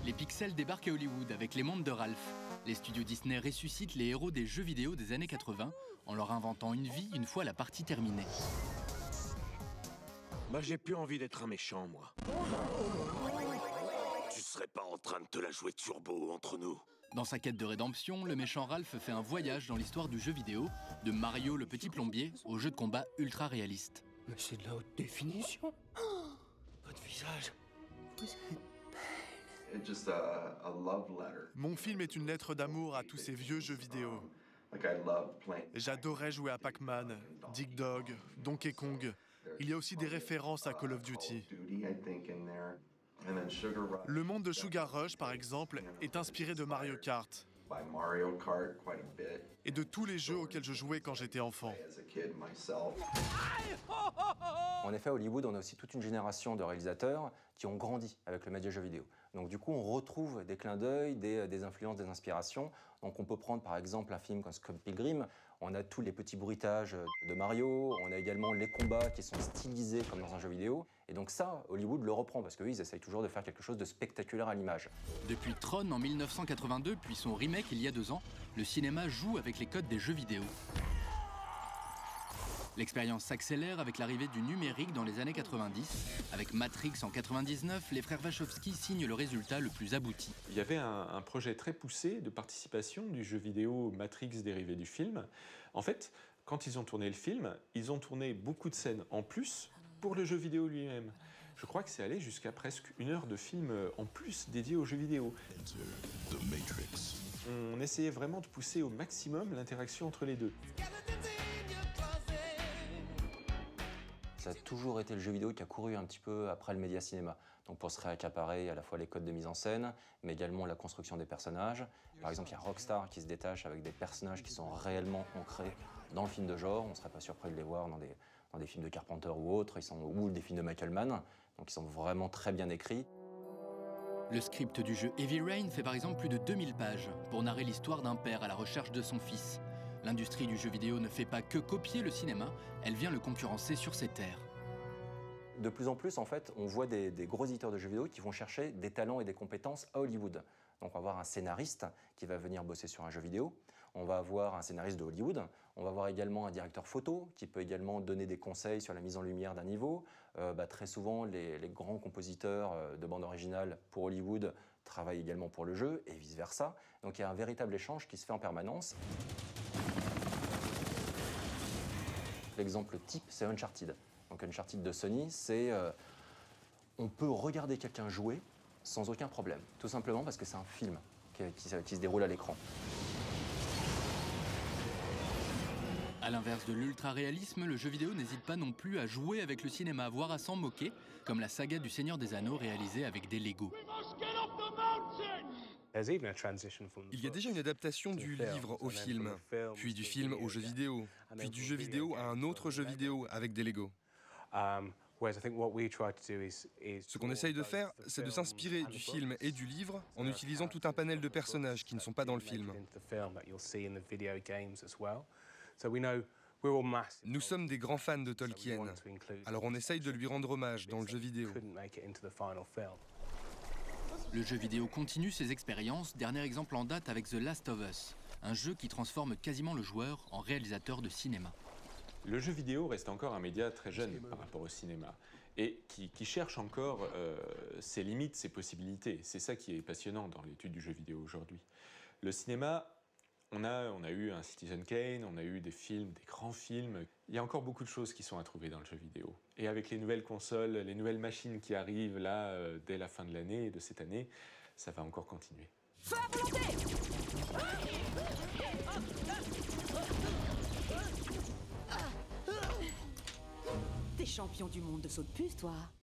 Les pixels débarquent à Hollywood avec Les Mondes de Ralph. Les studios Disney ressuscitent les héros des jeux vidéo des années 80 en leur inventant une vie une fois la partie terminée. Bah j'ai plus envie d'être un méchant, moi. Tu serais pas en train de te la jouer turbo entre nous? Dans sa quête de rédemption, le méchant Ralph fait un voyage dans l'histoire du jeu vidéo, de Mario le petit plombier au jeu de combat ultra réaliste. Mais c'est de la haute définition. Oh, votre visage, vous êtes... Mon film est une lettre d'amour à tous ces vieux jeux vidéo. J'adorais jouer à Pac-Man, Dig Dog, Donkey Kong. Il y a aussi des références à Call of Duty. Le monde de Sugar Rush, par exemple, est inspiré de Mario Kart et de tous les jeux auxquels je jouais quand j'étais enfant. En effet, à Hollywood, on a aussi toute une génération de réalisateurs qui ont grandi avec le média jeu vidéo. Donc du coup, on retrouve des clins d'œil, des influences, des inspirations. Donc on peut prendre par exemple un film comme Scott Pilgrim. On a tous les petits bruitages de Mario. On a également les combats qui sont stylisés comme dans un jeu vidéo. Et donc ça, Hollywood le reprend parce qu'eux, ils essayent toujours de faire quelque chose de spectaculaire à l'image. Depuis Tron en 1982, puis son remake il y a 2 ans, le cinéma joue avec les codes des jeux vidéo. L'expérience s'accélère avec l'arrivée du numérique dans les années 90. Avec Matrix en 99, les frères Wachowski signent le résultat le plus abouti. Il y avait un projet très poussé de participation du jeu vidéo Matrix dérivé du film. En fait, quand ils ont tourné le film, ils ont tourné beaucoup de scènes en plus pour le jeu vidéo lui-même. Je crois que c'est allé jusqu'à presque 1 heure de film en plus dédié au jeu vidéo. On essayait vraiment de pousser au maximum l'interaction entre les deux. Ça a toujours été le jeu vidéo qui a couru un petit peu après le média cinéma. Donc pour se réaccaparer à la fois les codes de mise en scène, mais également la construction des personnages. Par exemple, il y a Rockstar qui se détache avec des personnages qui sont réellement ancrés dans le film de genre. On ne serait pas surpris de les voir dans des films de Carpenter ou autres, ou des films de Michael Mann. Donc ils sont vraiment très bien écrits. Le script du jeu Heavy Rain fait par exemple plus de 2000 pages pour narrer l'histoire d'un père à la recherche de son fils. L'industrie du jeu vidéo ne fait pas que copier le cinéma, elle vient le concurrencer sur ses terres. De plus en plus, en fait, on voit des gros éditeurs de jeux vidéo qui vont chercher des talents et des compétences à Hollywood. Donc on va avoir un scénariste qui va venir bosser sur un jeu vidéo, on va avoir un scénariste de Hollywood, on va avoir également un directeur photo qui peut également donner des conseils sur la mise en lumière d'un niveau. Très souvent, les grands compositeurs de bande originale pour Hollywood travaillent également pour le jeu et vice-versa. Donc il y a un véritable échange qui se fait en permanence. L'exemple type, c'est Uncharted. Donc Uncharted de Sony, c'est on peut regarder quelqu'un jouer sans aucun problème. Tout simplement parce que c'est un film qui se déroule à l'écran. À l'inverse de l'ultra-réalisme, le jeu vidéo n'hésite pas non plus à jouer avec le cinéma, voire à s'en moquer, comme la saga du Seigneur des Anneaux réalisée avec des Lego. Il y a déjà une adaptation du livre au film, puis du film au jeu vidéo, puis du jeu vidéo à un autre jeu vidéo avec des Lego. Ce qu'on essaye de faire, c'est de s'inspirer du film et du livre en utilisant tout un panel de personnages qui ne sont pas dans le film. Nous sommes des grands fans de Tolkien, alors on essaye de lui rendre hommage dans le jeu vidéo. Le jeu vidéo continue ses expériences, dernier exemple en date avec The Last of Us, un jeu qui transforme quasiment le joueur en réalisateur de cinéma. Le jeu vidéo reste encore un média très jeune par rapport au cinéma et qui cherche encore ses limites, ses possibilités. C'est ça qui est passionnant dans l'étude du jeu vidéo aujourd'hui. Le cinéma, on a eu un Citizen Kane, on a eu des films, des grands films. Il y a encore beaucoup de choses qui sont à trouver dans le jeu vidéo. Et avec les nouvelles consoles, les nouvelles machines qui arrivent là, dès la fin de l'année et de cette année, ça va encore continuer. Feu à volonté! T'es champion du monde de saut de puce, toi.